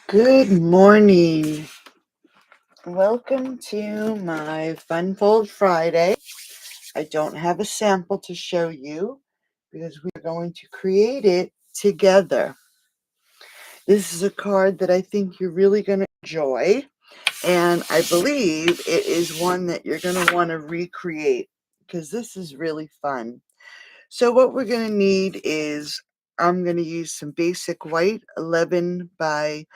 Good morning. Welcome to my Fun Fold Friday. I don't have a sample to show you because we're going to create it together. This is a card that I think you're really going to enjoy, and I believe it is one that you're going to want to recreate because this is really fun. So what we're going to need is I'm going to use some basic white 11 by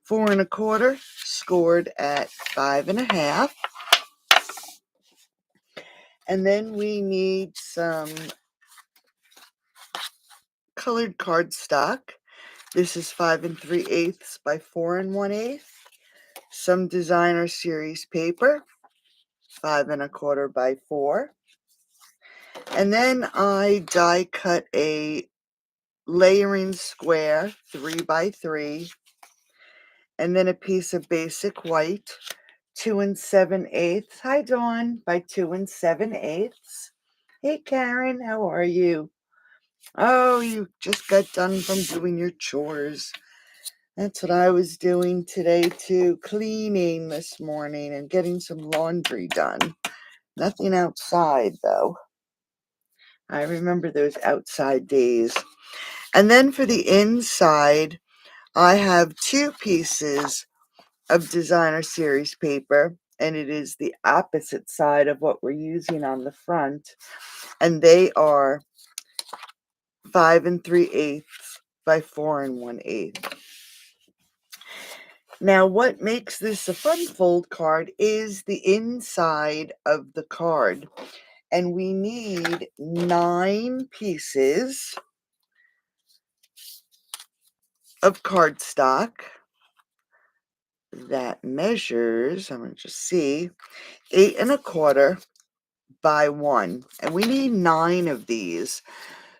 4 1/4, scored at 5 1/2. And then we need some colored cardstock. This is 5 3/8 by 4 1/8. Some designer series paper, 5 1/4 by 4. And then I die cut a layering square, 3 by 3. And then a piece of basic white, 2 7/8. Hi, Dawn, by 2 7/8. Hey, Karen, how are you? Oh, you just got done from doing your chores. That's what I was doing today, too. Cleaning this morning and getting some laundry done. Nothing outside, though. I remember those outside days. And then for the inside, I have 2 pieces of designer series paper, and it is the opposite side of what we're using on the front, and they are 5 3/8 by 4 1/8. Now, what makes this a fun fold card is the inside of the card, and we need 9 pieces of cardstock that measures, I'm going to just see, 8 1/4 by 1, and we need 9 of these.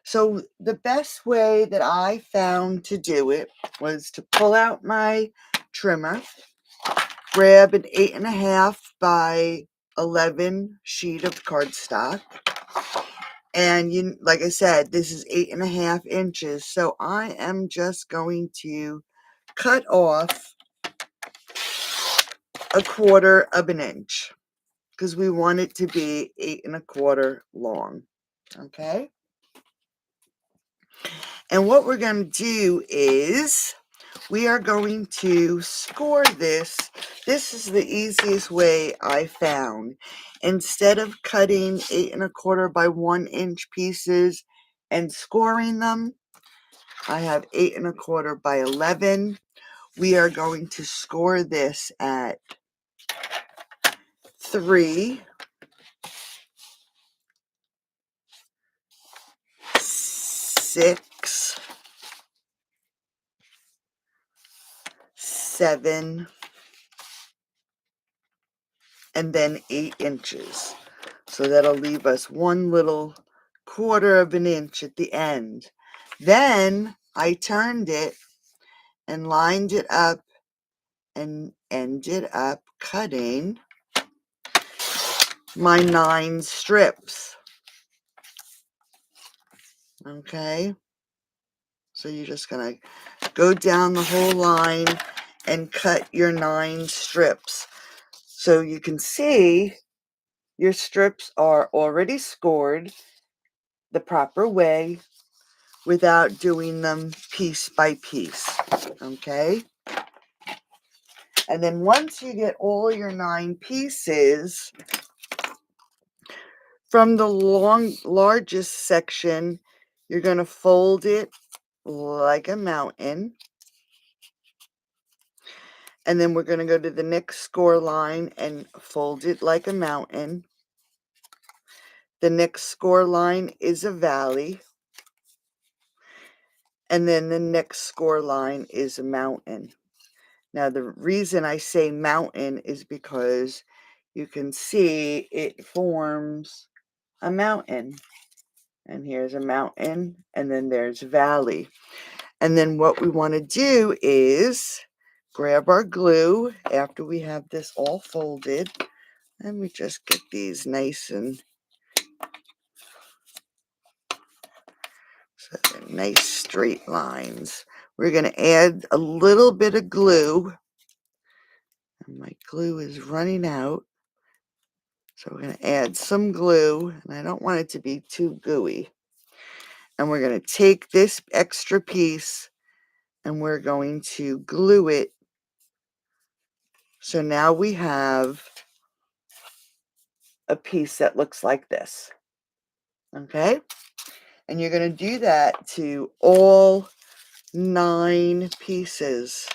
So the best way that I found to do it was to pull out my trimmer, grab an 8 1/2 by 11 sheet of cardstock, and like I said, this is 8 1/2 inches, so I am just going to cut off 1/4 of an inch because we want it to be 8 1/4 long. Okay. And what we're going to do is we are going to score this. This is the easiest way I found. Instead of cutting 8 1/4 by 1 inch pieces and scoring them, I have 8 1/4 by 11. We are going to score this at 3, 6, 7, and then 8 inches. So that'll leave us one little 1/4 of an inch at the end. Then I turned it and lined it up and ended up cutting my 9 strips. Okay, so you're just gonna go down the whole line and cut your 9 strips. So you can see your strips are already scored the proper way without doing them piece by piece. Okay, and then once you get all your 9 pieces, from the largest section, you're going to fold it like a mountain. And then we're going to go to the next score line and fold it like a mountain. The next score line is a valley. And then the next score line is a mountain. Now, the reason I say mountain is because you can see it forms a mountain. And here's a mountain, and then there's valley. And then what we want to do is grab our glue after we have this all folded. Let me just get these nice and so they're nice straight lines. We're going to add a little bit of glue. And my glue is running out. So we're going to add some glue, and I don't want it to be too gooey. And we're going to take this extra piece and we're going to glue it. So now we have a piece that looks like this. Okay? And you're going to do that to all 9 pieces.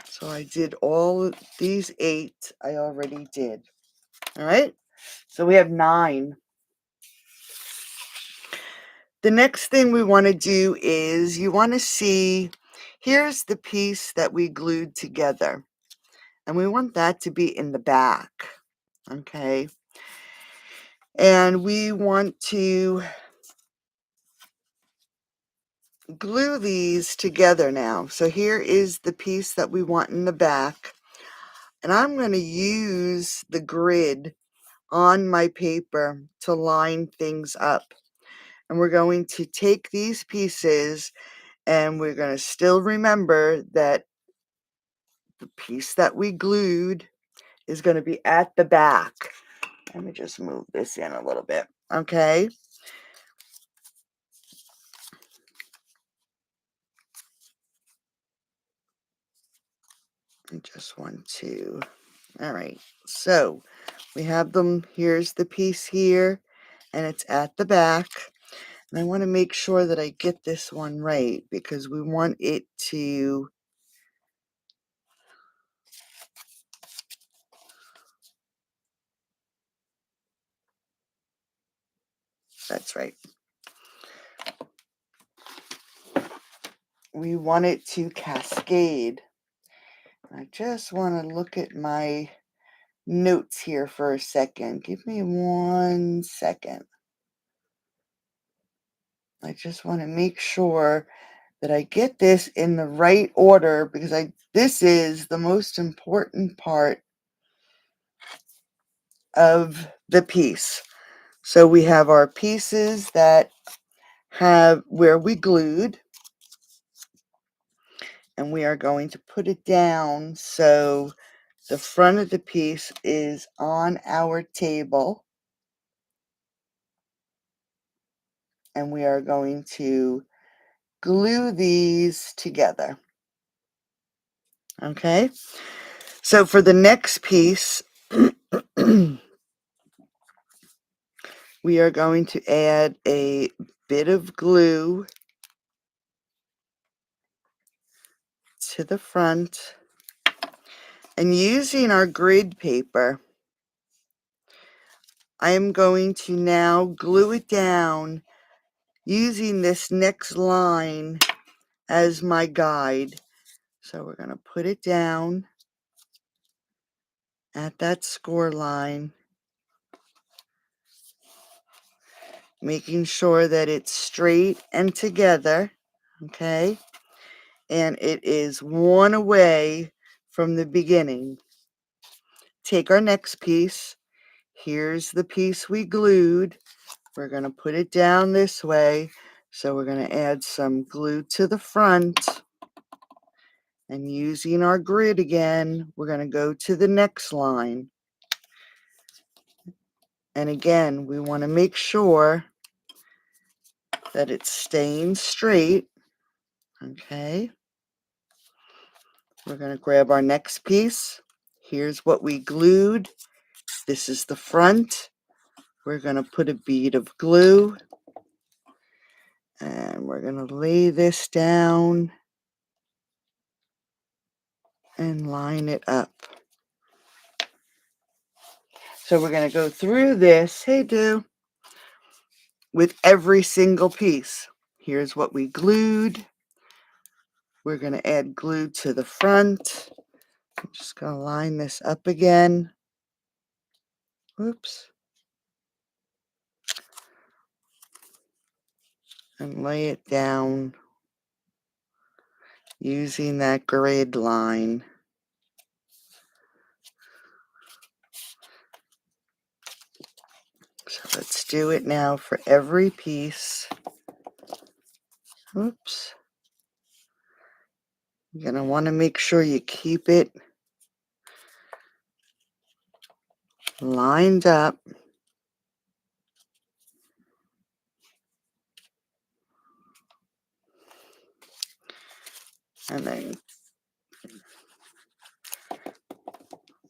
So I did all these 8, I already did. All right? So we have 9. The next thing we want to do is you want to see, here's the piece that we glued together. And we want that to be in the back. Okay? And we want to glue these together now. So here is the piece that we want in the back. And I'm going to use the grid on my paper to line things up. And we're going to take these pieces and we're going to still remember that the piece that we glued is going to be at the back. Let me just move this in a little bit. Okay. I just want to, all right. So we have them, here's the piece here, and it's at the back. And I want to make sure that I get this one right because we want it to, that's right. We want it to cascade. I just want to look at my notes here for a second. Give me 1 second. I just want to make sure that I get this in the right order because this is the most important part of the piece. So we have our pieces that have where we glued, and we are going to put it down so the front of the piece is on our table, and we are going to glue these together. Okay, so for the next piece we are going to add a bit of glue to the front, and using our grid paper I am going to now glue it down using this next line as my guide. So we're going to put it down at that score line, making sure that it's straight and together, okay? And it is one away from the beginning. Take our next piece. Here's the piece we glued. We're going to put it down this way. So we're going to add some glue to the front. And using our grid again, we're going to go to the next line. And again, we want to make sure that it's staying straight. Okay. We're going to grab our next piece. Here's what we glued. This is the front. We're going to put a bead of glue. And we're going to lay this down and line it up. So we're going to go through this, hey do, with every single piece. Here's what we glued. We're going to add glue to the front. I'm just going to line this up again. Oops. And lay it down using that grid line. So let's do it now for every piece. Oops. You're going to want to make sure you keep it lined up. And then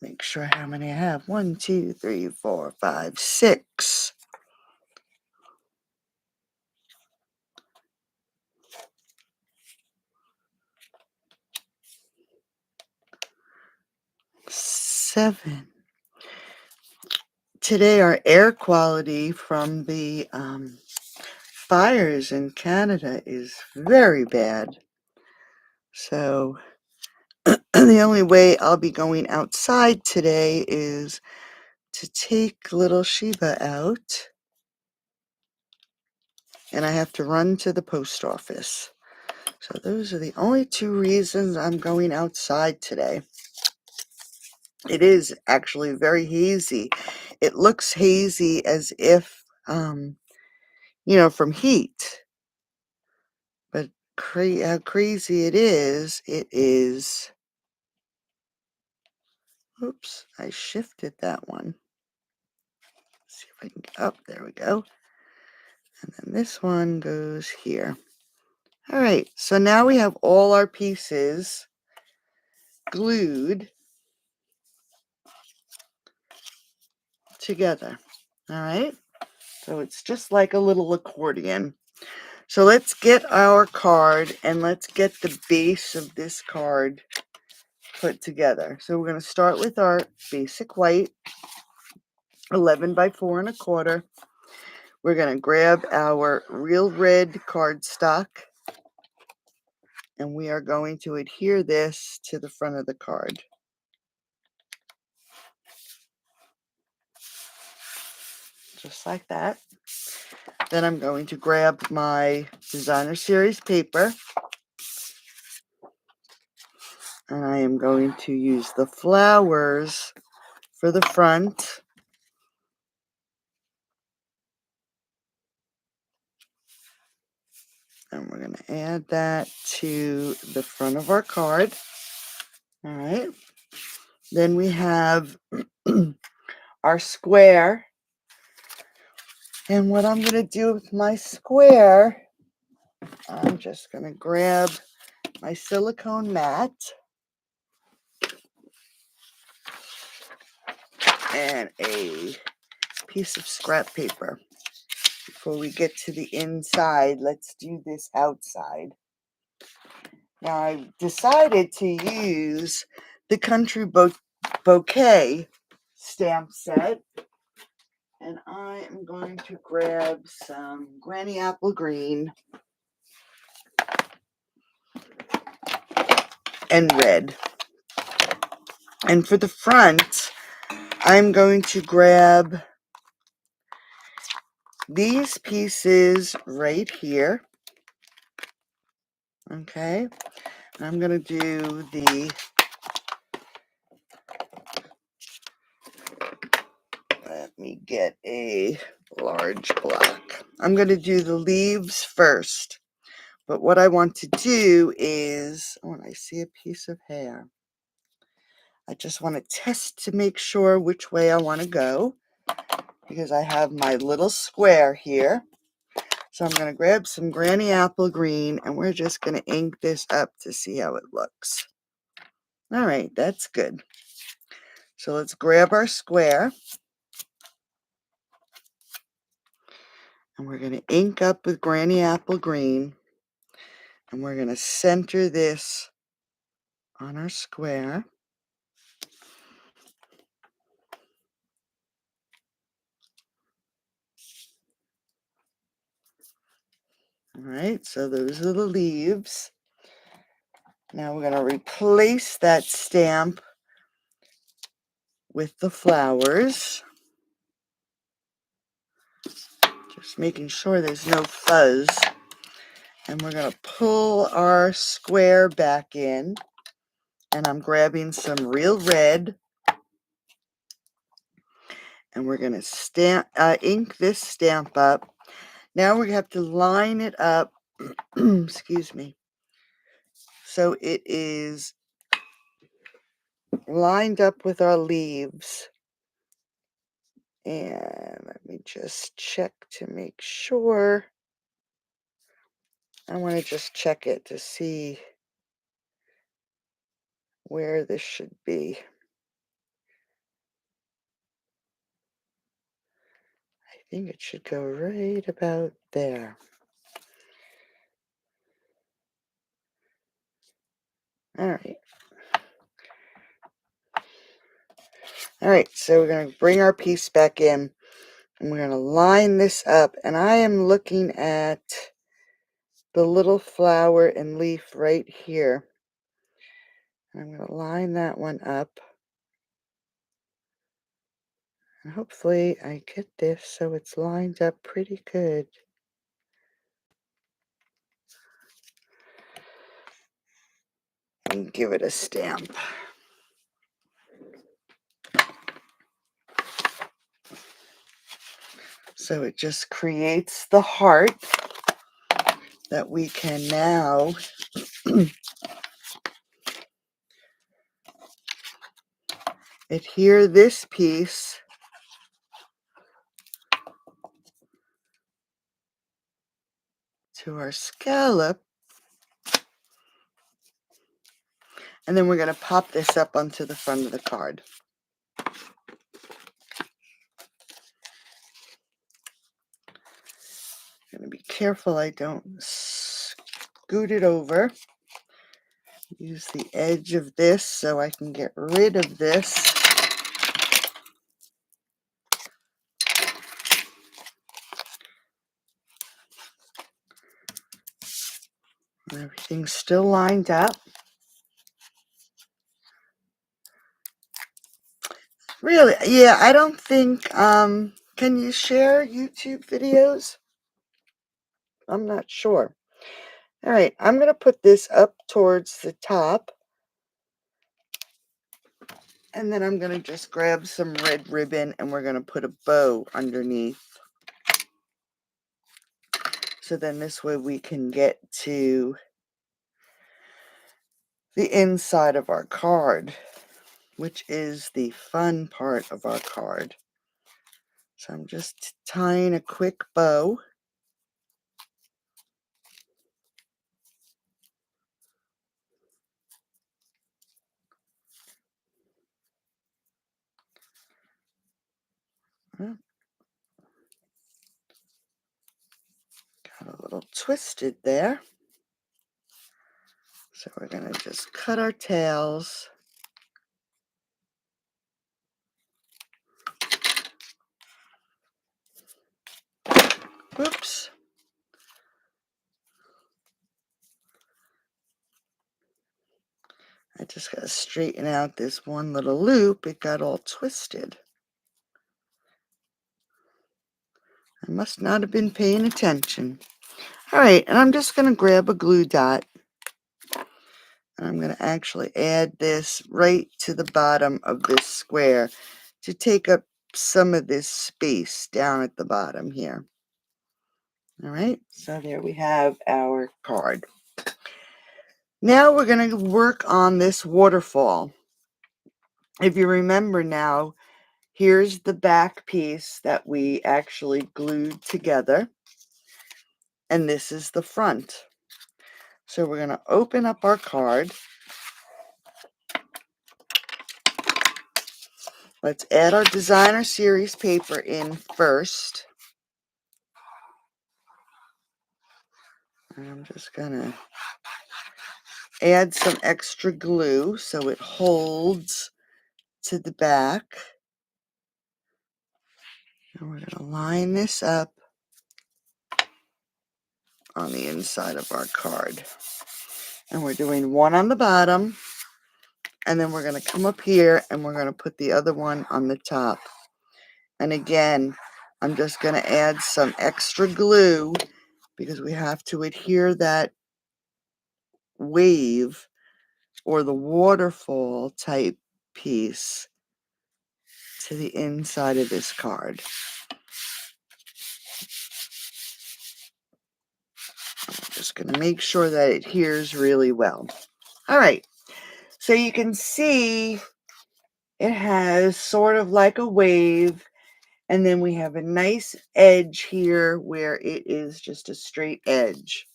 make sure how many I have. 1, 2, 3, 4, 5, 6. Seven. Today, our air quality from the fires in Canada is very bad. So the only way I'll be going outside today is to take little Sheba out. And I have to run to the post office. So those are the only 2 reasons I'm going outside today. It is actually very hazy. It looks hazy as if, from heat. But how crazy it is, oops, I shifted that one. Let's see if I can get up. There we go. And then this one goes here. All right, so now we have all our pieces glued together. All right, so it's just like a little accordion. So let's get our card and let's get the base of this card put together. So we're going to start with our basic white, 11 by 4 1/4. We're going to grab our real red cardstock and we are going to adhere this to the front of the card. Just like that. Then I'm going to grab my designer series paper and I am going to use the flowers for the front. And we're going to add that to the front of our card. All right. Then we have our square. And what I'm going to do with my square, I'm just going to grab my silicone mat and a piece of scrap paper. Before we get to the inside, let's do this outside. Now, I decided to use the Country Bouquet stamp set. And I am going to grab some Granny Apple Green and red. And for the front, I'm going to grab these pieces right here. Okay. I'm going to do let me get a large block. I'm going to do the leaves first. But what I want to do is, when I see a piece of hair, I just want to test to make sure which way I want to go, because I have my little square here. So I'm going to grab some Granny Apple Green and we're just going to ink this up to see how it looks. All right, that's good. So let's grab our square and we're going to ink up with Granny Apple Green and we're going to center this on our square. All right, so those are the leaves. Now we're going to replace that stamp with the flowers. Just making sure there's no fuzz. And we're going to pull our square back in. And I'm grabbing some real red. And we're going to ink this stamp up. Now we have to line it up Excuse me. So it is lined up with our leaves. And let me just check to make sure. I want to just check it to see where this should be. I think it should go right about there. All right. All right, so we're going to bring our piece back in, and we're going to line this up. And I am looking at the little flower and leaf right here. And I'm going to line that one up. And hopefully I get this so it's lined up pretty good. And give it a stamp. So it just creates the heart that we can now adhere this piece to our scallop. And then we're going to pop this up onto the front of the card. I'm going to be careful I don't scoot it over. Use the edge of this so I can get rid of this. And everything's still lined up. Really? Yeah, I don't think, can you share YouTube videos? I'm not sure. All right, I'm going to put this up towards the top. And then I'm going to just grab some red ribbon and we're going to put a bow underneath. So then this way we can get to the inside of our card, which is the fun part of our card. So I'm just tying a quick bow. Got a little twisted there. So we're going to just cut our tails. Whoops. I just got to straighten out this one little loop. It got all twisted. I must not have been paying attention. All right, and I'm just going to grab a glue dot. And I'm going to actually add this right to the bottom of this square to take up some of this space down at the bottom here. All right, so there we have our card. Now we're going to work on this waterfall. If you remember now, here's the back piece that we actually glued together. And this is the front. So we're going to open up our card. Let's add our designer series paper in first. And I'm just going to add some extra glue so it holds to the back. And we're going to line this up on the inside of our card. And we're doing one on the bottom. And then we're going to come up here and we're going to put the other one on the top. And again, I'm just going to add some extra glue because we have to adhere that wave or the waterfall type piece to the inside of this card. just going to make sure that it adheres really well. All right, so you can see it has sort of like a wave, and then we have a nice edge here where it is just a straight edge.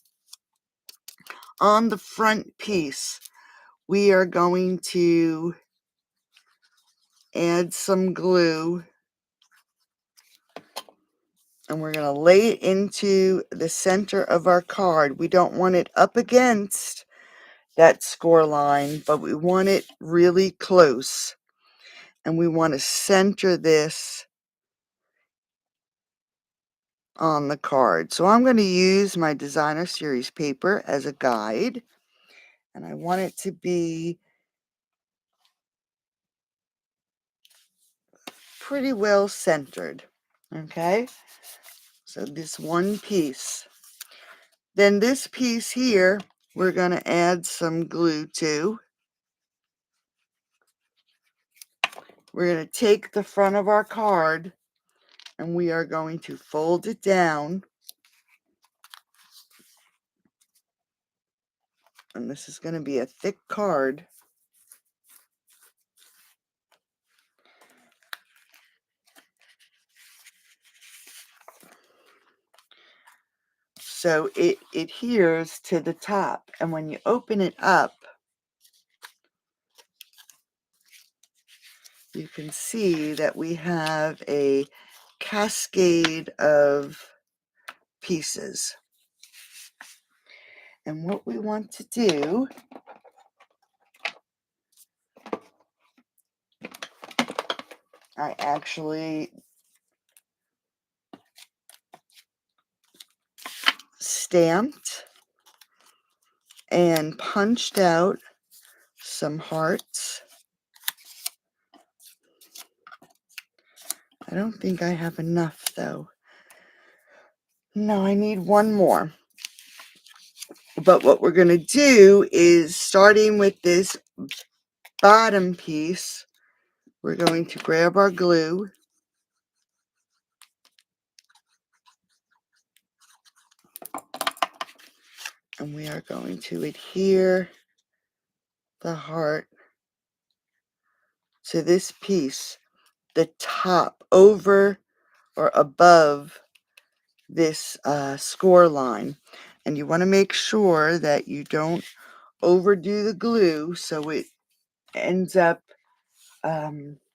On the front piece, we are going to add some glue, and we're going to lay it into the center of our card. We don't want it up against that score line, but we want it really close, and we want to center this on the card. So I'm going to use my designer series paper as a guide, and I want it to be pretty well centered. Okay, so this one piece. Then this piece here, we're going to add some glue to. We're going to take the front of our card and we are going to fold it down. And this is going to be a thick card. So it adheres to the top. And when you open it up, you can see that we have a cascade of pieces. And what we want to do, I actually stamped and punched out some hearts. I don't think I have enough though. No, I need one more. But what we're going to do is, starting with this bottom piece, we're going to grab our glue and we are going to adhere the heart to this piece, the top, over or above this score line. And you want to make sure that you don't overdo the glue so it ends up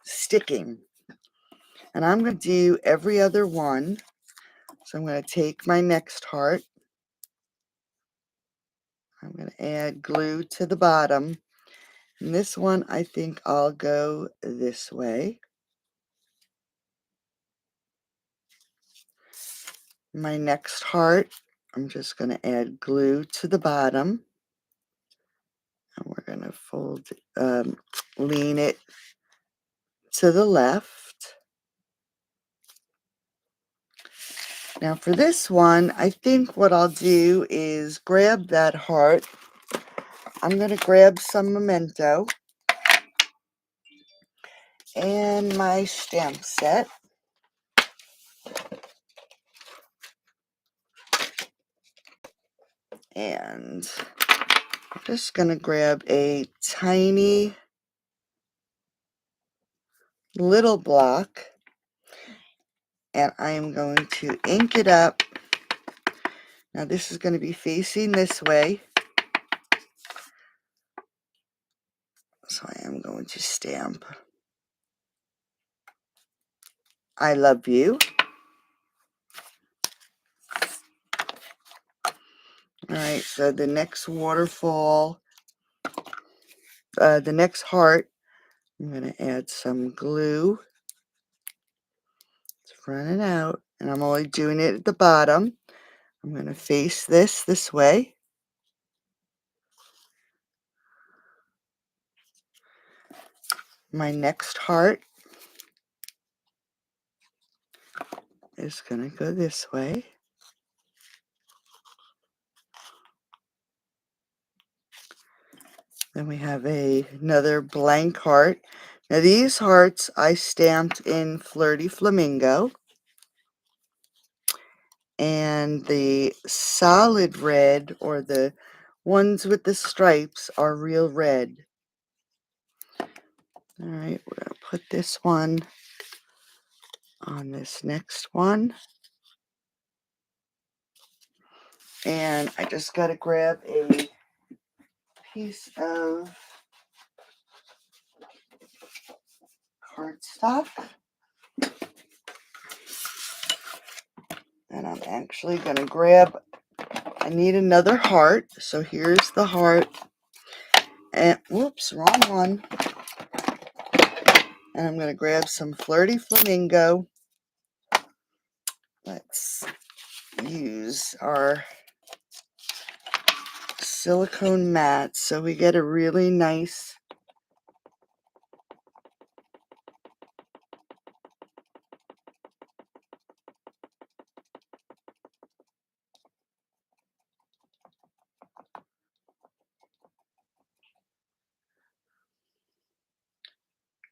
sticking. And I'm going to do every other one. So I'm going to take my next heart. I'm going to add glue to the bottom. And this one, I think I'll go this way. My next heart, I'm just going to add glue to the bottom. And we're going to lean it to the left. Now for this one, I think what I'll do is grab that heart. I'm going to grab some memento and my stamp set. And I'm just going to grab a tiny little block and I am going to ink it up. Now this is going to be facing this way. So I am going to stamp I love you. Alright, so the next waterfall, the next heart, I'm going to add some glue to front it out. And I'm only doing it at the bottom. I'm going to face this way. My next heart is going to go this way. Then we have another blank heart. Now these hearts I stamped in Flirty Flamingo. and the solid red, or the ones with the stripes, are real red. All right, we're going to put this one on this next one. And I just got to grab a piece of cardstock. And I'm actually going to grab, I need another heart. So here's the heart. And whoops, wrong one. And I'm going to grab some Flirty Flamingo. Let's use our silicone mat so we get a really nice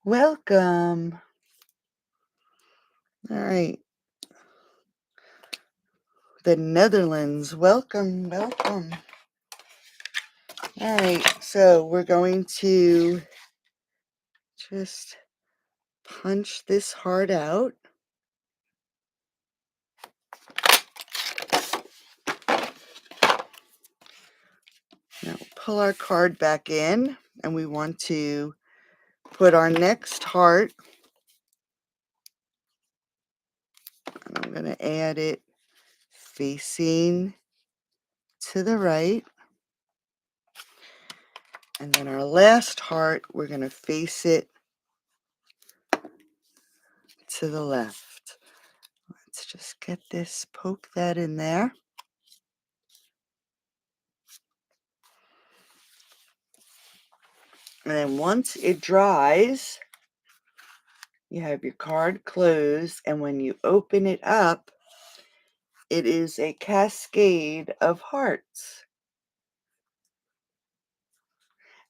welcome. All right. The Netherlands. Welcome, welcome. All right. So we're going to just punch this heart out. Now pull our card back in, and we want to put our next heart. And I'm going to add it facing to the right. And then our last heart, we're going to face it to the left. Let's just get this, poke that in there. And then once it dries, you have your card closed, and when you open it up, it is a cascade of hearts.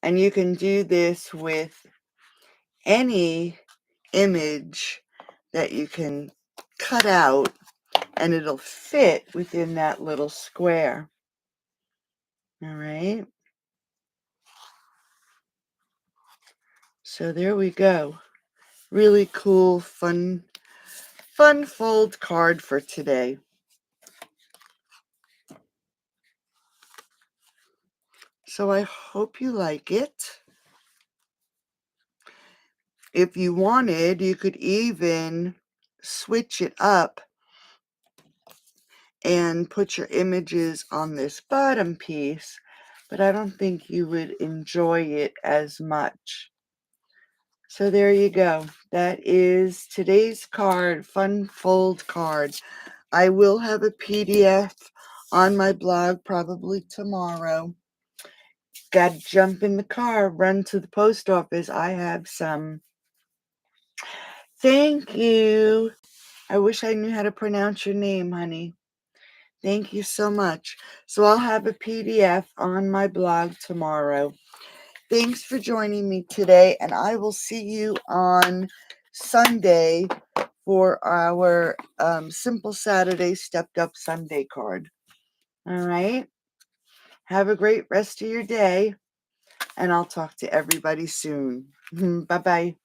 And you can do this with any image that you can cut out, and it'll fit within that little square. All right. So there we go. Really cool, fun fold card for today. So I hope you like it. If you wanted, you could even switch it up and put your images on this bottom piece, but I don't think you would enjoy it as much. So there you go. That is today's card, fun fold card. I will have a PDF on my blog probably tomorrow. Got to jump in the car, run to the post office. I have some. Thank you. I wish I knew how to pronounce your name, honey. Thank you so much. So I'll have a PDF on my blog tomorrow. Thanks for joining me today, and I will see you on Sunday for our Simple Saturday Stepped Up Sunday card. All right? Have a great rest of your day, and I'll talk to everybody soon. Bye-bye.